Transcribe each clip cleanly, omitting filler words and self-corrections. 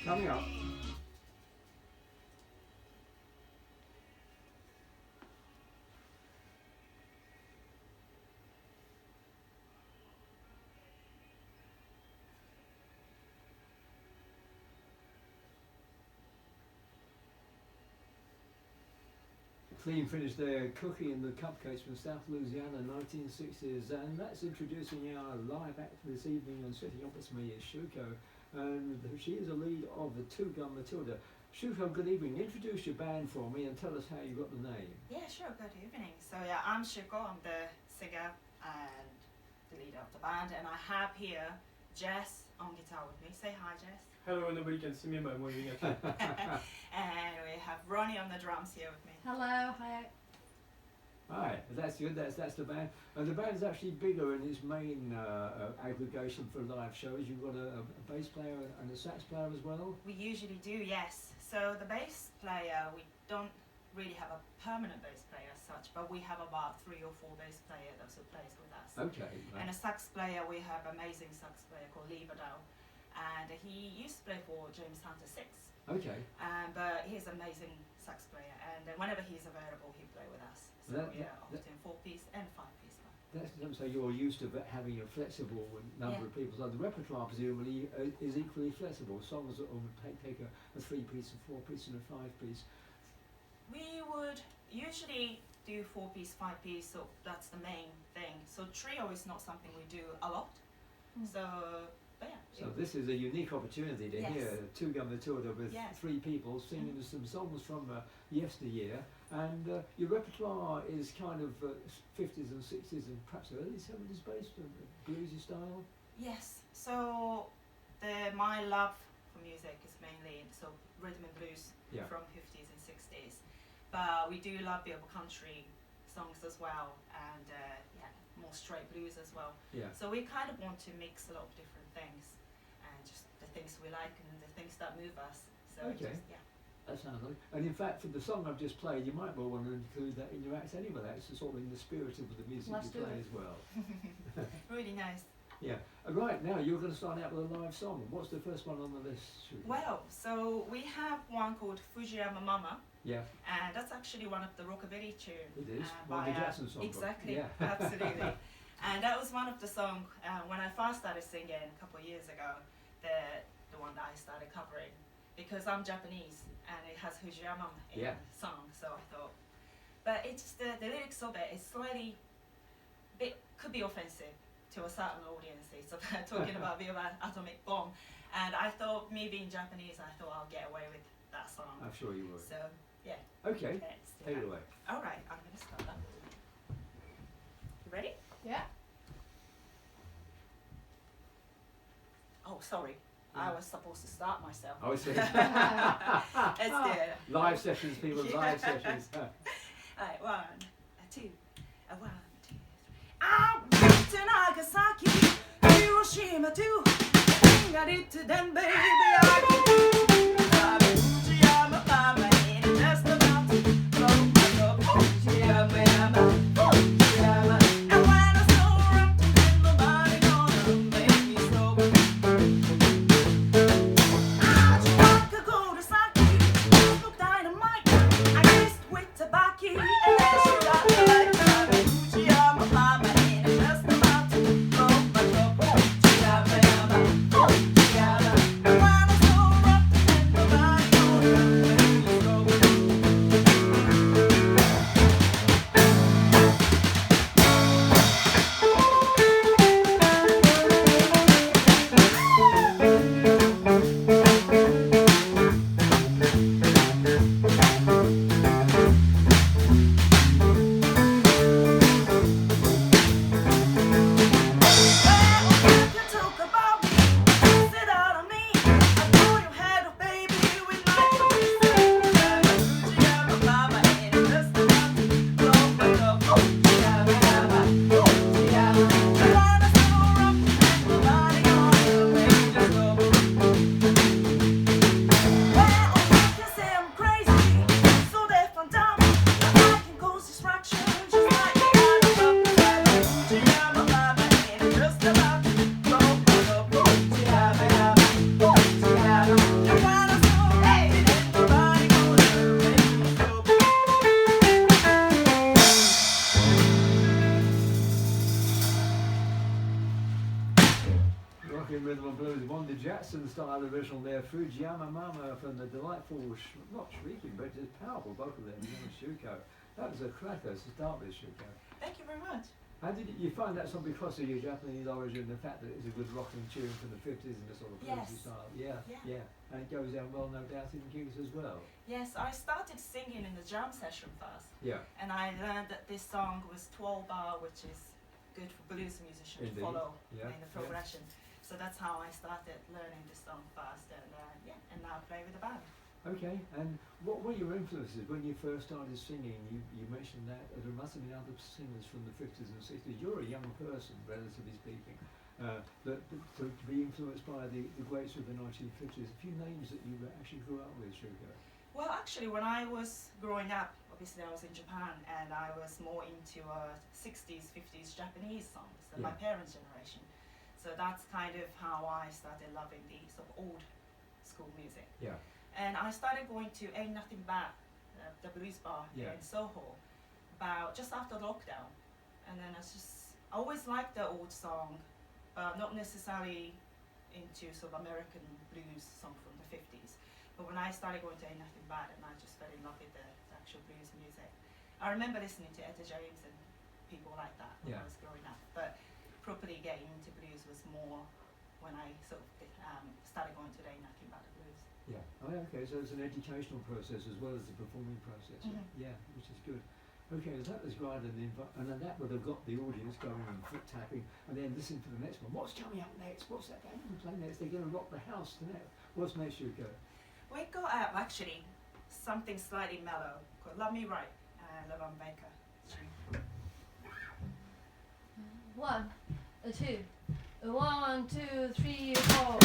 Coming up. Clive finished their cooking the cupcakes from South Louisiana 1960s, and that's introducing our live act for this evening. And sitting opposite me is Shuko, and she is a lead of the Two Gun Mathilda. Shuko, good evening. Introduce your band for me and tell us how you got the name. Yeah, sure. Good evening. So yeah, I'm Shuko. I'm the singer and the leader of the band, and I have here Jess on guitar with me. Say hi, Jess. Hello, nobody can see me, but I'm waving at you. And we have Ronnie on the drums here with me. Hello, hi. Alright, that's good, that's the band. And the band's actually bigger in its main aggregation for live shows. You've got a bass player and a sax player as well? We usually do, yes. So the bass player, we don't really have a permanent bass player as such, but we have about 3 or 4 bass players that plays with us. Okay. Right. And a sax player, we have an amazing sax player called Clive, and he used to play for James Hunter 6. Okay. But he's an amazing sax player, and whenever he's available, he plays with us. So often 4-piece and 5-piece. That's so you're used to having a flexible number of people. So the repertoire presumably is equally flexible. Songs that would take a 3-piece, a 4-piece, and a 5-piece. We would usually do 4-piece, 5-piece, so that's the main thing. So trio is not something we do a lot. So, but yeah. So this is a unique opportunity to hear Two Gun Mathilda with 3 people singing some songs from yesteryear, and your repertoire is kind of 50s and 60s and perhaps early 70s based, bluesy style. Yes. So my love for music is mainly rhythm and blues from 50s and 60s, but we do love the other country songs as well, and more straight blues as well. Yeah. So we kind of want to mix a lot of different things, and just the things we like and the things that move us. So okay. That sounds like. And in fact, for the song I've just played, you might well want to include that in your act anyway. That's sort of in the spirit of the music you play as well. Really nice. Yeah. Right, now you're going to start out with a live song. What's the first one on the list? Well, so we have one called Fujiyama Mama. Yeah. And that's actually one of the rockabilly tunes. It is. By Richardson song. Exactly. Yeah. Absolutely. And that was one of the songs when I first started singing a couple of years ago. The one that I started covering, because I'm Japanese and it has Fujiyama in the song. So I thought, but it's the lyrics of it is slightly could be offensive to a certain audience. It's talking about the atomic bomb, and I thought me being Japanese, I thought I'll get away with that song. I'm sure you would. So yeah. Okay. Take it away. All right, I'm gonna start that. You ready? Yeah. Oh, sorry. I was supposed to start myself. Oh, I see. Let's do it. Live sessions, people. Live sessions. Alright, 1, 2, 1, 2, 3. I went to Nagasaki, Hiroshima too. Everything I did to them, baby, I Fujiyama, mama, ain't just about to blow my up. Fujiyama, Fujiyama. And when I saw her up in my body, gonna make me so. I just like a go to Saki, smoke dynamite. I kissed with tobacco, and then she got the light. Fujiyama, mama, ain't just about to blow my up. Fujiyama, Fujiyama. And when I saw rocking rhythm and blues, one the Richardson style original there, Fujiyama Mama from the delightful, not shrieking, but just powerful vocal there, Shuko. That was a cracker to start with, Shuko. Thank you very much. How did you find that song because of your Japanese origin, the fact that it's a good rocking tune from the 50s and the sort of bluesy Yes. style? Yeah. And it goes down well, no doubt, in gigs as well. Yes, I started singing in the jam session first, Yeah. and I learned that this song was 12 bar, which is good for blues musicians Indeed. to follow Yeah, in the progression. So that's how I started learning this song first, and and now I play with the band. Okay, and what were your influences when you first started singing? You mentioned that there must have been other singers from the 50s and 60s. You're a young person, relatively speaking, to be influenced by the greats of the 1950s. A few names that you actually grew up with, Shuko. Well, actually, when I was growing up, obviously I was in Japan, and I was more into 60s, 50s Japanese songs than my parents' generation. So that's kind of how I started loving the sort of old school music. Yeah. And I started going to Ain't Nothing But, the blues bar here in Soho, about just after lockdown. And then I always liked the old song, but not necessarily into sort of American blues song from the 50s. But when I started going to Ain't Nothing But, and I just fell in love with the actual blues music. I remember listening to Etta James and people like that when I was growing up. But properly getting into blues was more when I sort of started going to the Ain't Nothing But the blues. Yeah. Oh, okay. So it's an educational process as well as the performing process. Mhm. Yeah, which is good. Okay, so that was great, and then that would have got the audience going and foot tapping, and then listen to the next one. What's coming up next? What's that band going to play next? They're going to rock the house tonight. What's next, Shuko? We got actually something slightly mellow called Love Me Right, Levan Baker. 1, 2, 1, 2, 3, 4.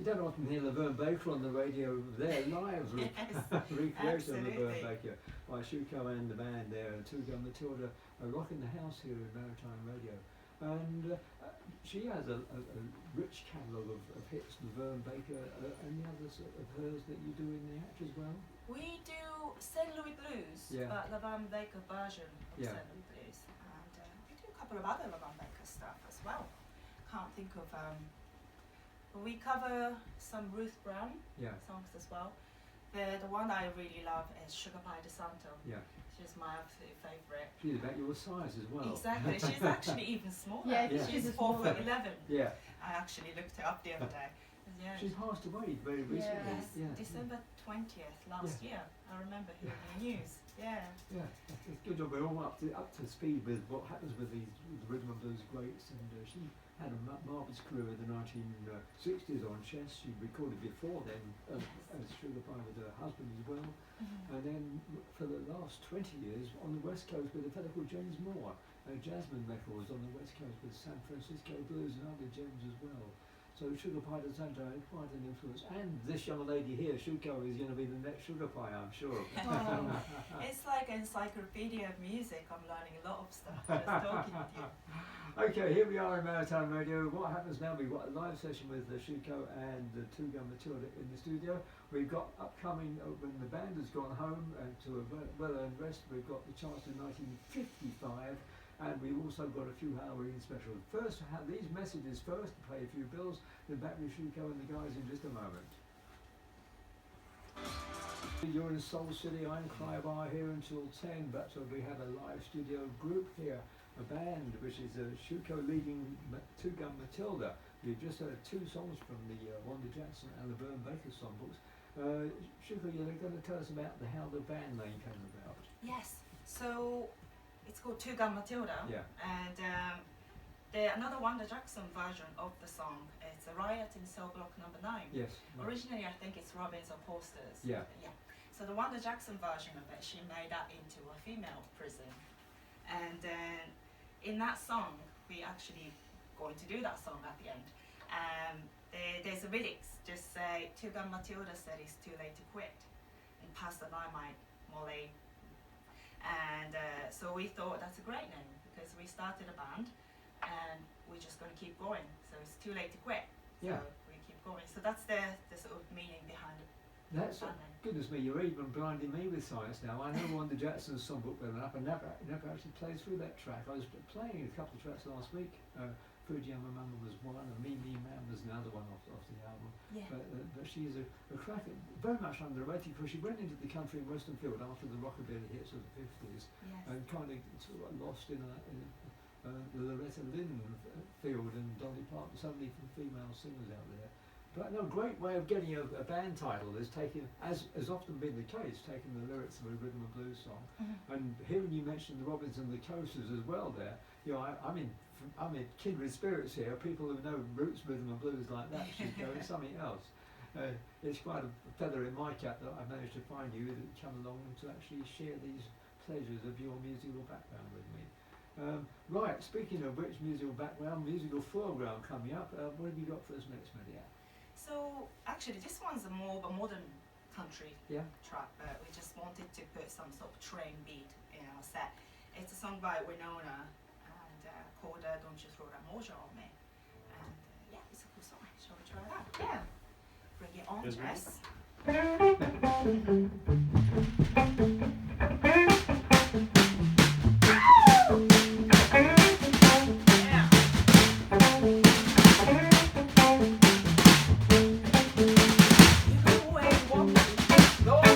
don't often hear Laverne Baker on the radio there live, recreation of Laverne absolutely. Baker by Shuko and the band there, and Mathilda rocking the house here in Maritime Radio. And she has a rich catalogue of hits, Laverne Baker. Any others of hers that you do in the act as well? We do St. Louis Blues, Yeah. but Laverne Baker version of Yeah. St. Louis Blues. And we do a couple of other Laverne Baker stuff as well. Can't think of We cover some Ruth Brown Yeah. songs as well. The one I really love is Sugar Pie de Santo. Yeah. She's my absolute favourite. She's about your size as well. Exactly. She's actually even smaller. Yeah, Yeah. She's she's 4'11". Yeah. I actually looked it up the other day. Yeah. She passed away very recently. Yes, Yeah. December 20th last year. I remember hearing the news. Yeah. Yeah, it's good job. We're all up to speed with what happens with these with the rhythm and blues greats, and she had a marvellous career in the 1960s on chess. She recorded before then as Sugar Pie with her husband as well, and then for the last 20 years on the West Coast with a fellow called James Moore, Jasmine Records on the West Coast with San Francisco Blues and other gems as well. So Sugar Pie de Santo had quite an influence, and this young lady here, Shuko, is going to be the next Sugar Pie, I'm sure. Oh. It's like an encyclopedia of music. I'm learning a lot of stuff just talking to you. Okay, here we are in Maritime Radio. What happens now? We've got a live session with Shuko and Two Gun Mathilda in the studio. We've got upcoming, when the band has gone home to a well-earned rest, we've got the chance in 1955. And we've also got a few Halloween specials. First, these messages first, to pay a few bills, then back with Shuko and the guys in just a moment. You're in Soul City, I'm Clive here until 10, but we have a live studio group here, a band, which is Shuko leading Two Gun Mathilda. We've just heard two songs from the Wanda Jackson and the Vern Baker songbooks. Shuko, you're going to tell us about how the band name came about. Yes. So it's called Two Gun Mathilda. Yeah. And another Wanda Jackson version of the song. It's a Riot in Cell Block Number 9. Yes. Originally, I think it's Robbins or Posters. Yeah. Yeah. So the Wanda Jackson version of it, she made that into a female prison. And then in that song, we actually going to do that song at the end. There's a lyrics just say, Two Gun Mathilda said it's too late to quit, and pass the limelight, Molly. And so we thought that's a great name because we started a band and we're just going to keep going. So it's too late to quit. Yeah. So we keep going. So that's the sort of meaning behind it. That's goodness me, you're even blinding me with science now. I know Wanda Jackson's songbook well enough. I never actually played through that track. I was playing a couple of tracks last week. Fujiyama Mama was one, and Me Me Man was another one off the album. Yeah. But she's a cracker, very much underrated because she went into the country and western field after the rockabilly hits of the 50s Yes. and kind of sort of lost in the Loretta Lynn field and Dolly Parton, so many female singers out there. But no, great way of getting a band title is taking, as has often been the case, taking the lyrics of a rhythm and blues song. And hearing you mention the Robins and the Coasters as well there, you know, I'm in kindred spirits here, people who know roots, rhythm and blues like that should go it's something else. It's quite a feather in my cap that I've managed to find you that come along to actually share these pleasures of your musical background with me. Right, speaking of which musical background, musical foreground coming up, what have you got for us next, Maria? So actually, this one's a more of a modern country Yeah. track, but we just wanted to put some sort of train beat in our set. It's a song by Winona and called Don't You Throw That Mojo on Me. And yeah, it's a cool song. Shall we try it out? Yeah. Bring it on, Yes, Jess. Don't you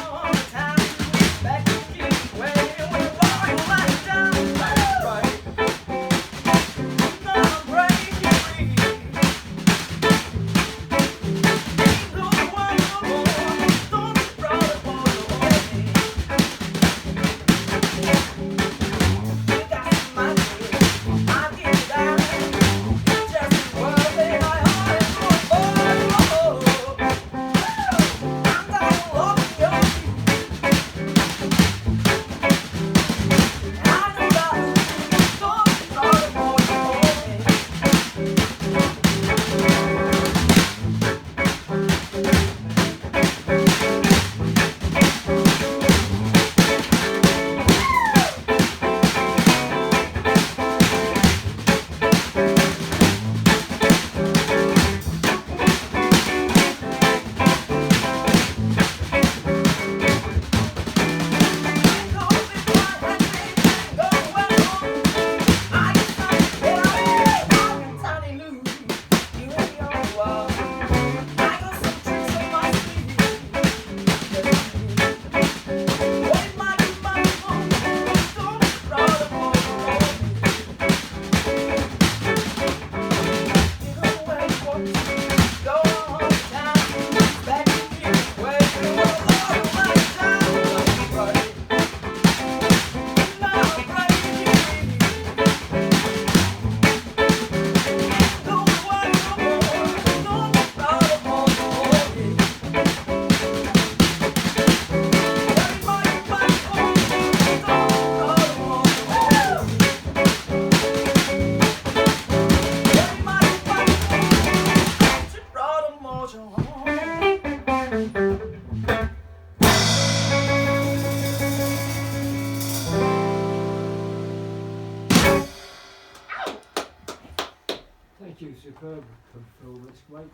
Thank you, superb performance, great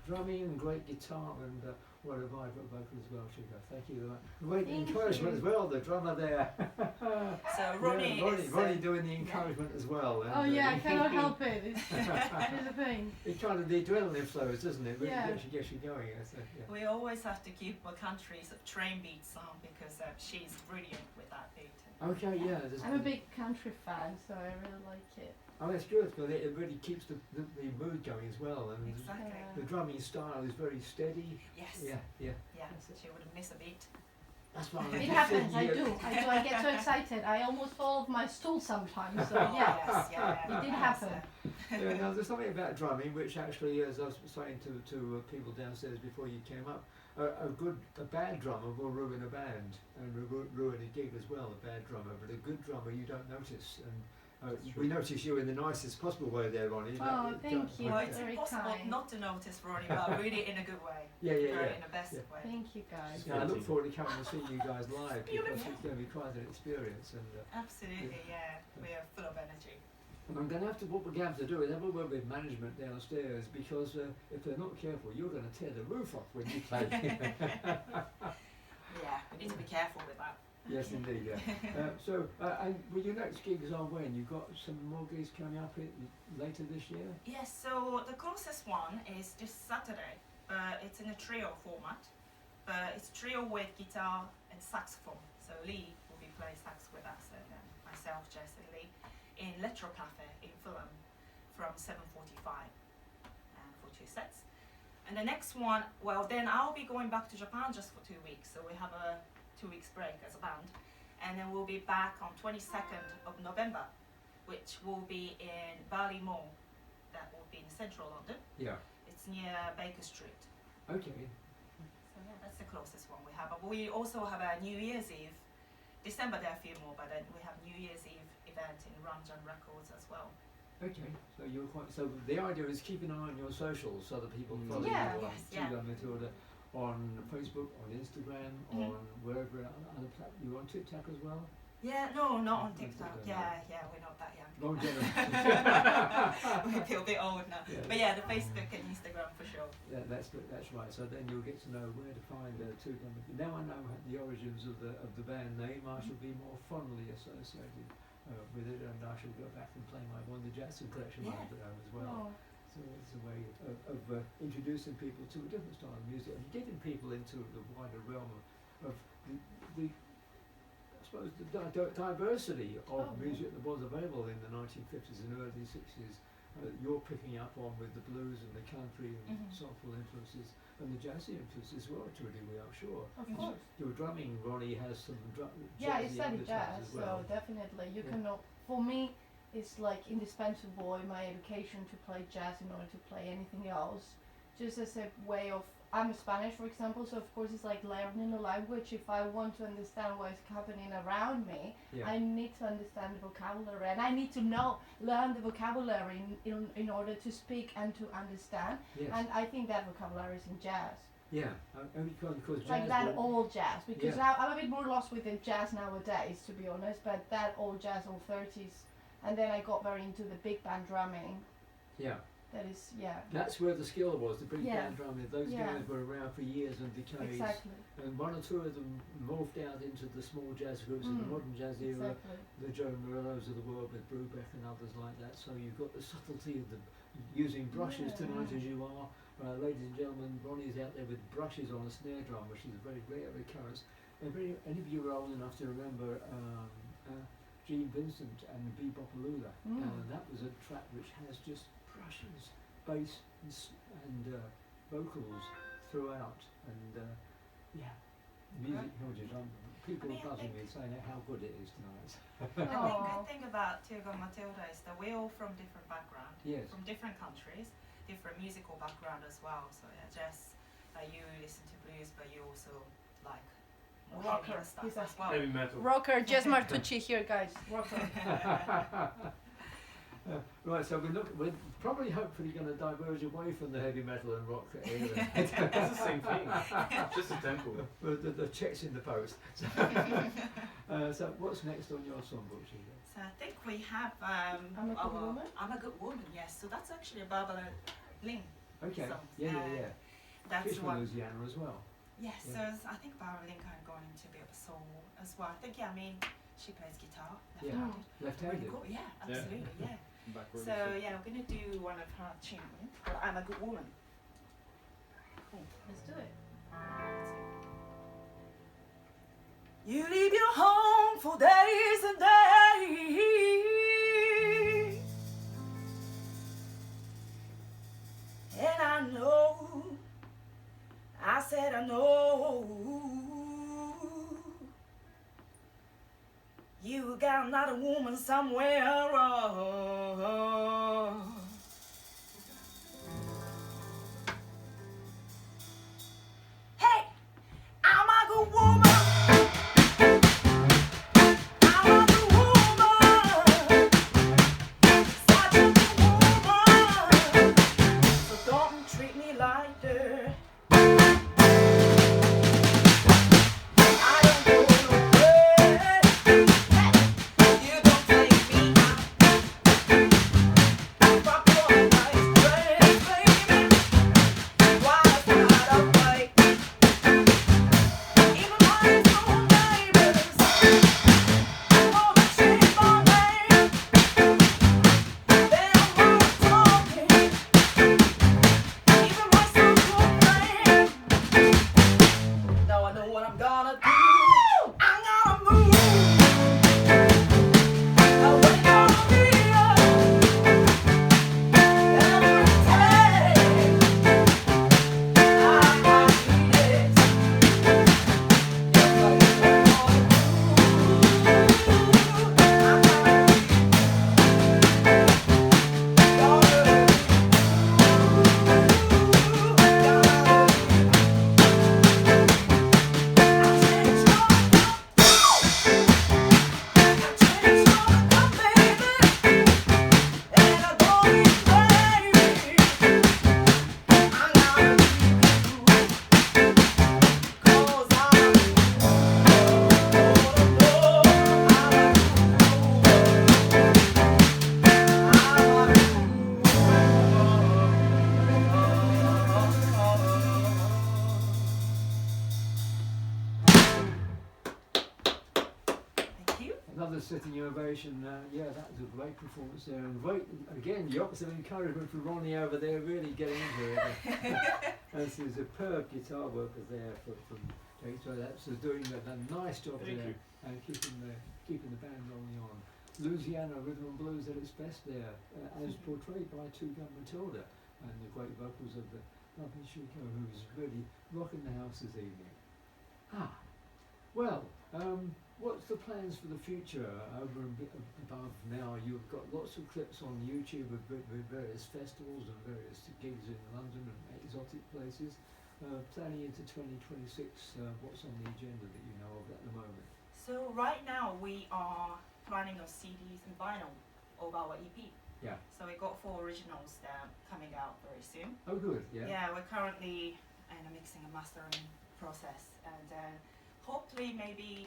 drumming and great guitar and what a vibrant vocal as well, Chico. Thank you very much. Great Thank encouragement you. as well, the drummer there. So Ronnie, yeah, is, Ronnie doing the encouragement as well. And, Oh yeah, I cannot help it. It's a pain. It kind of the adrenaline flows, doesn't it? Really Yeah. gets you going. So, yeah. we always have to keep our country's train beats on because she's brilliant with that beat. Okay, yeah. I'm a big country fan, so I really like it. Oh, that's good because it really keeps the mood going as well. And Exactly. the drumming style is very steady. Yes. Yeah, yeah. Yeah. She wouldn't miss a beat. That's why It happens. I do. I get so excited. I almost fall off my stool sometimes. So Oh, yeah, yes, yeah, it did yes, happen. Yeah, now there's something about drumming which actually, as I was saying to people downstairs before you came up, a bad drummer will ruin a band and ruin a gig as well. A bad drummer, but a good drummer you don't notice. And we notice you in the nicest possible way there, Ronnie. Oh, thank you. Well, it's Very impossible kind. not to notice Ronnie, but really in a good way. Yeah, In the best way. Thank you guys. Yeah, I look forward to coming and seeing you guys live because Beautiful. it's going to be quite an experience. And Absolutely, yeah. We are full of energy. And I'm going to have to, what we're going to have to do is have a word with management downstairs because if they're not careful, you're going to tear the roof off when you play. Yeah, we need to be careful with that. Yes, indeed. Yeah. And well, your next gigs are when? You've got some more gigs coming up later this year. Yes, so the closest one is this Saturday. It's in a trio format. It's trio with guitar and saxophone. So Lee will be playing sax with us, and myself, Jess, and Lee, in Letro Cafe in Fulham from 7:45 and for 2 sets. And the next one, well, then I'll be going back to Japan just for 2 weeks. So we have a 2 weeks break as a band, and then we'll be back on 22nd of November, which will be in Bali Mall. That will be in central London. Yeah. It's near Baker Street. Okay. So yeah, that's the closest one we have. But we also have a New Year's Eve. December there are a few more, but then we have New Year's Eve event in Ranjan Records as well. Okay. So you're quite. So the idea is keep an eye on your socials so that people follow Yeah. you on Yes, yeah. Mathilda on Facebook, on Instagram, on wherever other platforms. You on TikTok as well? Yeah, no, not on Not TikTok. TikTok, Yeah, we're not that young. Long We feel a bit old now. Yeah. But yeah, the Facebook and Instagram for sure. Yeah, that's right. So then you'll get to know where to find Tudor. Now I know the origins of the band name. I shall be more fondly associated with it, and I shall go back and play my one the Jackson collection Yeah. as well. Oh, So it's a way of introducing people to a different style of music and getting people into the wider realm of the I suppose the diversity of Oh, music that was available in the 1950s and early 60s. You're picking up on with the blues and the country and soulful influences and the jazzy influences as well, to a degree, I'm sure. of course. Your drumming, Ronnie, has some Yeah, I jazzy studied undertones jazz, as well. so definitely you Yeah. cannot. For me, it's like indispensable in my education to play jazz in order to play anything else. Just as a way of, I'm Spanish, for example, so of course it's like learning a language. If I want to understand what is happening around me, Yeah. I need to understand the vocabulary, and I need to learn the vocabulary in order to speak and to understand. Yes. And I think that vocabulary is in jazz. Yeah. Only because jazz Like that will- old jazz, because Yeah. I'm a bit more lost with the jazz nowadays, to be honest, but that old jazz, old 30s, and then I got very into the big band drumming. Yeah. That is, yeah, That's where the skill was, the big Yeah. band drumming. Those Yeah. guys were around for years and decades. exactly, And one or two of them morphed out into the small jazz groups of the modern jazz era, exactly. the Joe Morellos of the world with Brubeck and others like that. So you've got the subtlety of the using brushes Yeah. tonight as you are. Ladies and gentlemen, Ronnie's out there with brushes on a snare drum, which is a very rare occurrence. Any of you are old enough to remember Gene Vincent and Bebop Alula. Mm. That was a track which has just brushes bass and vocals throughout, and yeah, music held your drum. People I are buzzing me saying how good it is tonight. The Aw. good thing about Tiago and Mathilda is that we're all from different backgrounds, Yes. from different countries, different musical background as well. So yeah, Jess, you listen to blues, but you also like more Rocker. heavier stuff He's a as well. Heavy metal. Rocker, Jess Martucci here, guys. Rocker. Right, so we're probably hopefully going to diverge away from the heavy metal and rock area. It's the same thing. Just a tempo. The check's in the post. So what's next on your songbook, Sheila? So I think we have I'm a Good Woman? I'm a Good Woman, yes. So that's actually a Barbara Ling Okay. song. Yeah. That's She's the from one. Louisiana as well. Yes, Yeah. so I think Barbara Ling kind of going into a bit of a soul as well. I think, yeah, I mean, she plays guitar, Yeah. left-handed. Really Left-handed. cool. Yeah, absolutely, yeah. Backward. So yeah, we're gonna do one of her tunes called "I'm a Good Woman." Cool. Let's do it. You leave your home for days and days, and I know, I said I know, you got another woman somewhere. Hey, I'm a good woman. I'm a good woman. Such a good woman. So don't treat me like dirt. I don't go nowhere. You don't take me out. If I put a nice dress, baby, why not away? Even my own neighbors want to change my name. They don't want talking. Even my so-called friends. Now I know what I'm gonna do. I'm gonna move away from here every day. I need it. Thank you. Another sitting ovation. Yeah, that was a great performance there, and great again. Yocks of encouragement from Ronnie over there, really getting into it. And some superb guitar workers there from Jake. So that's doing a nice job Thank there you. and keeping the band rolling on. Louisiana rhythm and blues at its best there, as portrayed by Two Gun Mathilda and the great vocals of the lovely Shuko, who's really rocking the house this evening. Well, what's the plans for the future over and above now? You've got lots of clips on YouTube of various festivals and various gigs in London and exotic places. Planning into 2026, what's on the agenda that you know of at the moment? So right now we are planning on CDs and vinyl of our EP. Yeah. So we got 4 originals that are coming out very soon. Oh, good. Yeah. Yeah, we're currently in a mixing and mastering process, and hopefully maybe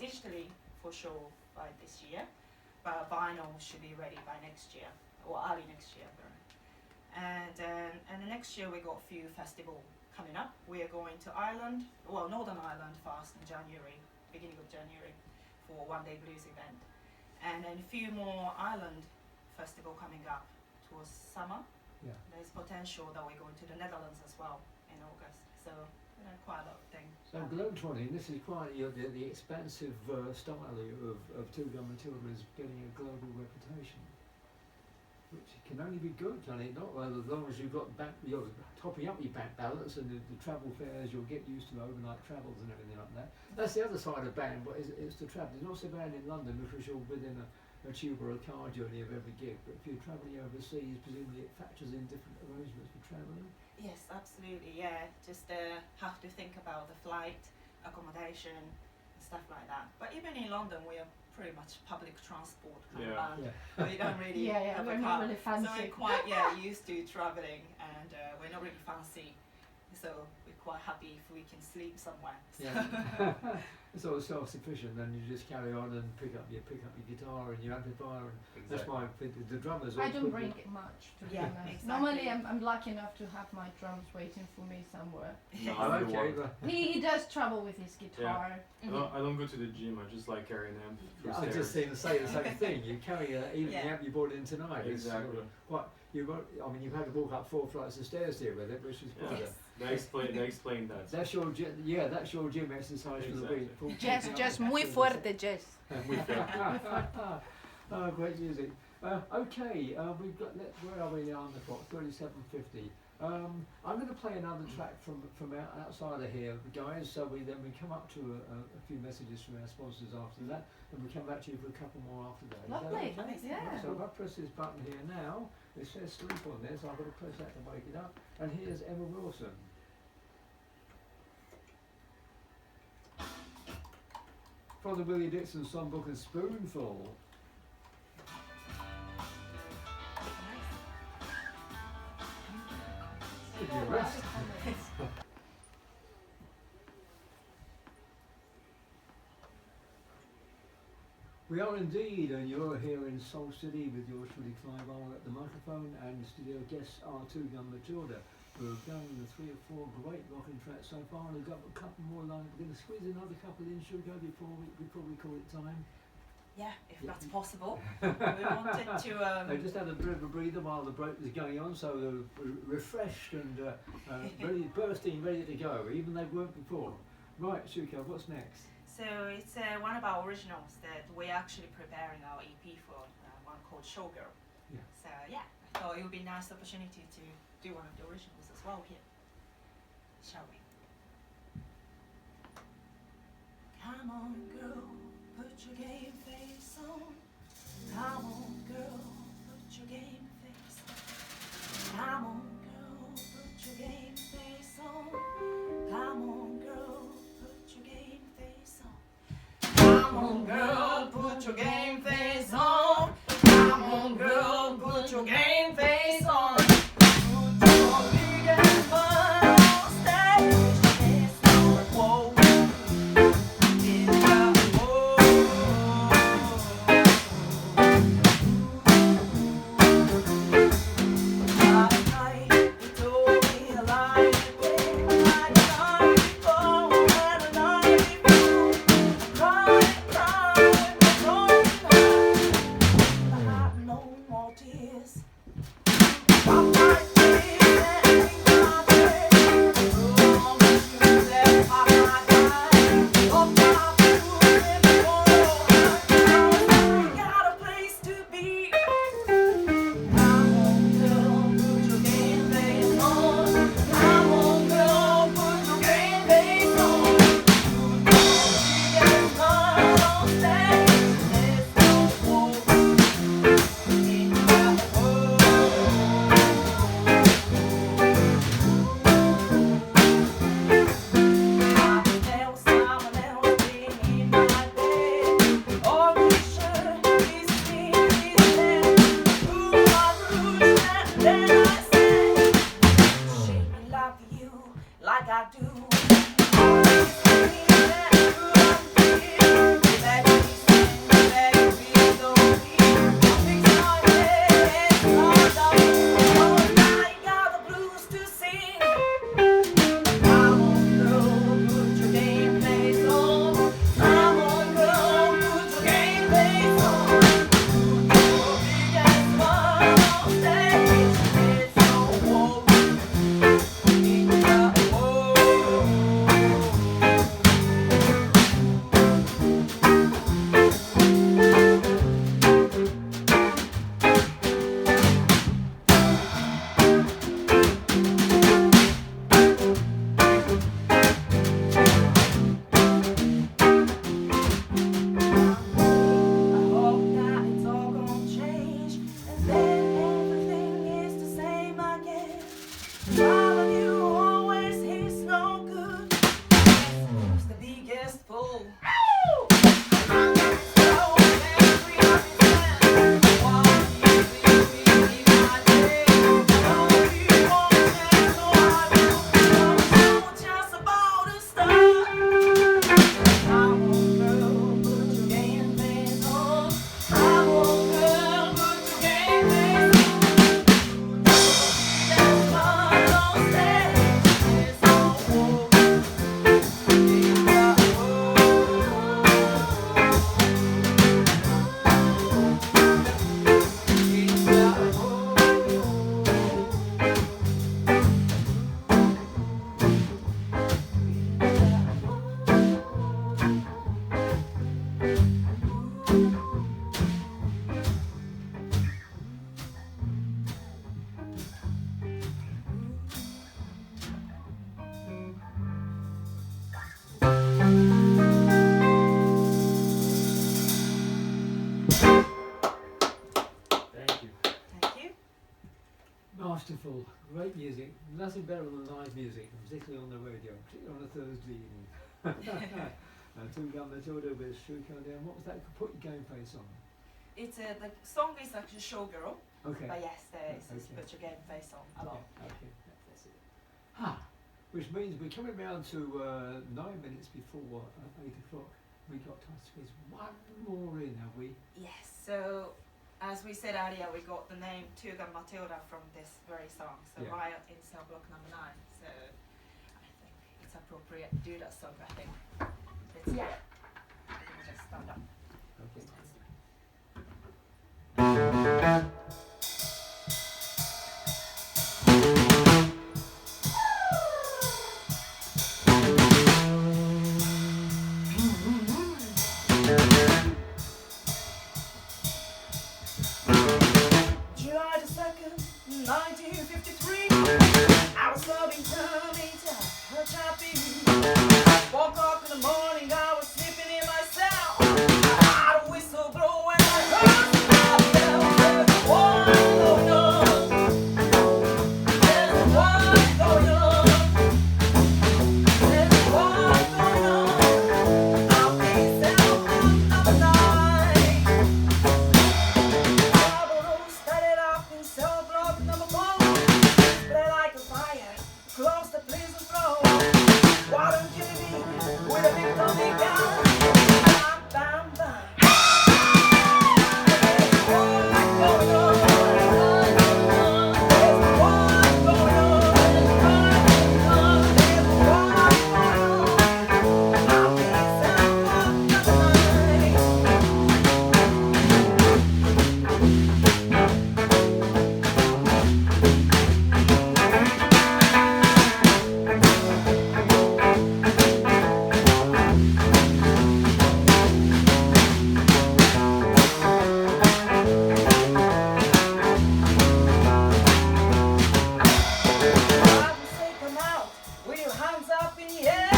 digitally for sure by this year, but vinyl should be ready by next year or early next year. And the next year we got a few festivals coming up. We are going to Ireland, well Northern Ireland first in January, beginning of January, for a one-day blues event, and then a few more Ireland festival coming up towards summer. Yeah. There's potential that we're going to the Netherlands as well in August. So quite a lot of things. So globetrotting, this is quite the expansive style of Two Gun Mathilda is getting a global reputation. which can only be good, can it not? Well, as long as you've got you're topping up your bank balance and the travel fares, you'll get used to overnight travels and everything like that. That's the other side of band, but it's the travel. It's not so bad in London because you're within a tube or a car journey of every gig, but if you're travelling overseas, presumably it factors in different arrangements for travelling. Yes, absolutely. Yeah, just have to think about the flight, accommodation, and stuff like that. But even in London, we are pretty much public transport kind of land. Yeah. We don't really Yeah, have we're a not car, really so fancy. we're quite used to traveling, and we're not really fancy. So we're quite happy if we can sleep somewhere. So Yeah. It's all self-sufficient, then you just carry on and pick up your guitar and your amplifier, and that's why the drummers. I don't bring it much, to be Yeah, honest. exactly. Normally, I'm lucky enough to have my drums waiting for me somewhere. No, Oh, I'm the okay, one. but He does travel with his guitar. I don't go to the gym. I just like carrying amp through I was stairs. just saying the same thing. You carry even the Yeah. amp you brought in tonight. It's Exactly. quite. You've had to walk up 4 flights of stairs here with it, which is quite. Yes. They explain that. That's your that's your gym exercise for the week. Jess, just muy fuerte, Jess. Muy feo. Oh, great music. Okay, we've got. Where are we now on the clock? 37:50. I'm going to play another track from outside of here, guys. So we come up to a few messages from our sponsors after that, and we come back to you for a couple more after that. Is that Lovely. okay? Yeah. So if I press this button here now, it says sleep on there, so I've got to press that to wake it up. And here's Emma Wilson. From the Willie Dixon songbook and Spoonful. Give you a rest. We are indeed, and you're here in Soul City with yours truly, Clive at the microphone, and studio guests are two young Mathilda. We're going with 3 or 4 great rocking tracks so far, and we've got a couple more lined. We're going to squeeze another couple in, should we go before we call it time? Yeah, if that's possible. We wanted to. I just had a bit of a breather while the break was going on, so they're refreshed and bursting, ready to go, even they weren't before. Right, Shuko, what's next? So it's one of our originals that we're actually preparing our EP for, one called Showgirl. Yeah. So yeah, I thought it would be a nice opportunity to do one of the originals as well here. Shall we? Come on, girl, put your game face on. Come on, girl, put your game face on. Come on, girl, put your game face on. Come on, girl, put your game face on. Come on, girl, put your game face on. Come on, girl, put your game face on. Put your big ass butt on stage. It's no whoa. It's a whoa. Last night you told me a lie, babe, like the night before and the night before. Crying, I have no more tears. Drop my tears and think my tears. Oh, you left my mind. Oh, my food and I got a place to be. Come on, girl, put your game face on. Come on, girl, put your game face on. You get smile on stage. Let's go in the world. There was someone else being in my bed. Oh, you should be seeing this man. Who are rude, and then I said, shake me love you like I do. Let me sing, let me feel the beat. Fix my head, it's all done. I got the blues to sing. Come on, girl, put your game face on. Come on, girl, put your game face on. Your big ass smile on stage. It's so woke in the world. Loving you always is no good. Who's the biggest fool? Thank you. Thank you. Masterful, great music. Nothing better than live music, particularly on the radio, particularly on a Thursday evening. Two Gun Matilda with Shuko down. What was that? Put Your Game Face on. It's the song is actually Showgirl, Okay. but yes, there is this Okay. Put Your Game Face On a lot. Okay, that's it. Which means we're coming round to 9 minutes before 8 o'clock. We got time to squeeze one more in, have we? Yes, so as we said earlier, we got the name Tuga Matilda from this very song, so Yeah. Riot in cell block number 9. So I think it's appropriate to do that song, I think. Let's Yeah. I think we just stand up. Okay. July the 2nd, 1953. I was loving Tomita, her chappy. 4 o'clock in the morning, I was sleeping in my cell. I had a whistle blow and I heard the bell. There's a war going on. There's a war going on. There's a war going on. I'll be cell block number 9. Trouble started up in cell block number 4. Spread like a fire, close the prison floor. Why don't you leave me with a victory gun? Bam, bam, bam. There's a war going on. There's a war going on. There's a war going on. I'll be cell block number 9. I will say come out with your hands up in the air.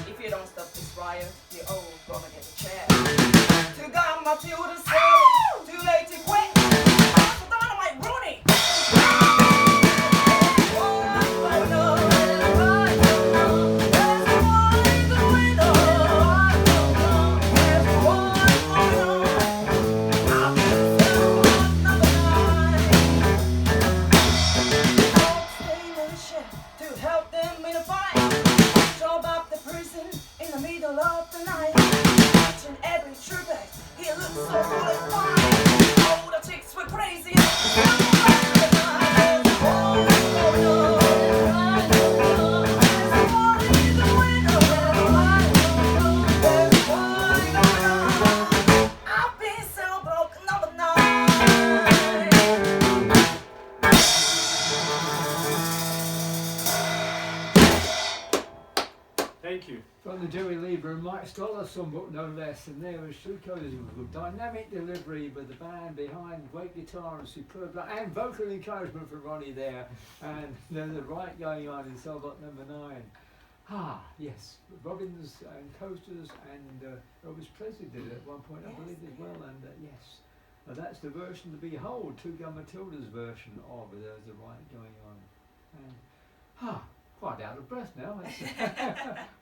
If you don't stop this riot, you're all gonna get a chair. To gun Matilda said, too late to quit. So dynamite Rooney. There's a war going on. There's a war going on. There's a war going on. I'll be cell block number 9. To help them in a fight. Drove up the prison in the middle of the night. Each and every trooper, he looked so horrified. Oh, the chicks were crazy. There's a war going on. There's a war going on. There's a war going on. I've been cell block number 9. Thank you. From the Jerry Lieber and Mike Stoller songbook, no less. And there was Shuko's dynamic delivery with the band behind, great guitar and superb, and vocal encouragement from Ronnie there. And there's a riot going on in cellblock number 9. Yes, Robbins and Coasters and Elvis Presley did it at one point, I Yes, believe, as they well. And yes, that's the version to behold, Two Gun Matilda's version of There's a Riot Going On. And quite out of breath now.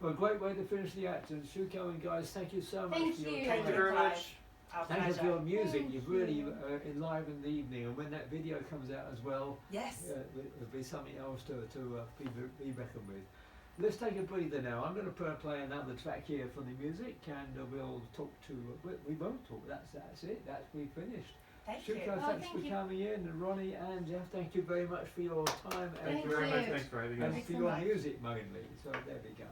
Well, a great way to finish the act. And Shuko and guys, thank you so much Thank for your you. time. Thank you very Clive. much. Our Thank you for pleasure. your music. Thank You've really you. enlivened the evening. And when that video comes out as well, Yes. it'll be something else to be reckoned with. Let's take a breather now. I'm going to play another track here from the music, and we'll talk to. We won't talk. That's it. We finished. Thank you. Shuko, Oh, thanks thank for you. coming in, and Ronnie and Jeff, thank you very much for your time Thank Thank you very much. you. Thanks for having and us. for so your much. music mainly. So there we go.